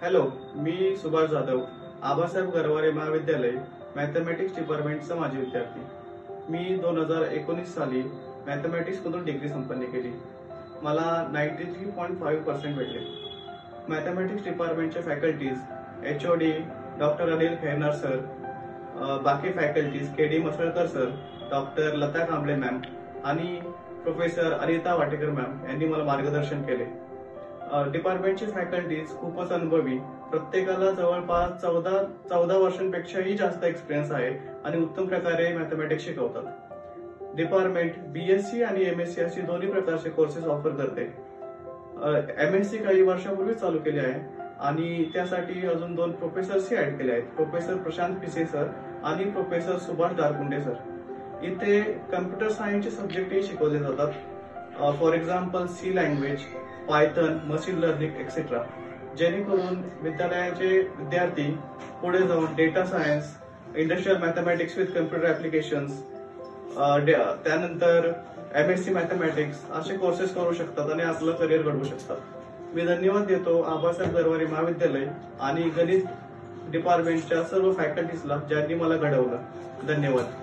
Hello, मी सुभाष जाधव, आबासाहेब गरवारे महाविद्यालय mathematics डिपार्टमेंटचा माजी विद्यार्थी। मी 2019 साली मॅथमॅटिक्स मधून डिग्री संपन्न केली। मला 93.5% भेटले। मॅथमॅटिक्स डिपार्टमेंटचे faculties HOD doctor Anil Khairnar sir, बाकी faculties KD Masalkar sir, doctor Lata Kamble ma'am आणि प्रोफेसर अनिता वाटेकर मॅम यांनी मला मार्गदर्शन केले। डिपार्टमेंटचे फॅकल्टीज खूपच अनुभवी, प्रत्येकाला जवळपास 14 वर्षांपेक्षाही जास्त एक्सपिरियन्स आहे आणि उत्तम प्रकारे मॅथमॅटिक्स शिकवतात। डिपार्टमेंट BSc आणि MSc अशी दोन्ही प्रकारचे कोर्सेस ऑफर करते। MSc काही वर्षापूर्वी चालू केले आहे आणि त्यासाठी अजून 2 प्रोफेसर्सही ऍड केले आहेत, प्रोफेसर प्रशांत पिसे सर आणि प्रोफेसर सुभाष दारकुंडे सर। इथे कम्प्युटर सायन्सचे सब्जेक्टही शिकवले जातात, for example C language, Python, machine learning etcetera, जेणेकरून विद्यालयाचे विद्यार्थी पुढे जाऊन data science, industrial mathematics with computer applications, त्यानंतर MSc मॅथमॅटिक्स असे कोर्सेस करू शकतात आणि आपलं करिअर घडवू शकतात। मी धन्यवाद देतो आबासाहेब गरवारे महाविद्यालय आणि गणित डिपार्टमेंटच्या सर्व फॅकल्टीजला ज्यांनी मला घडवलं। धन्यवाद।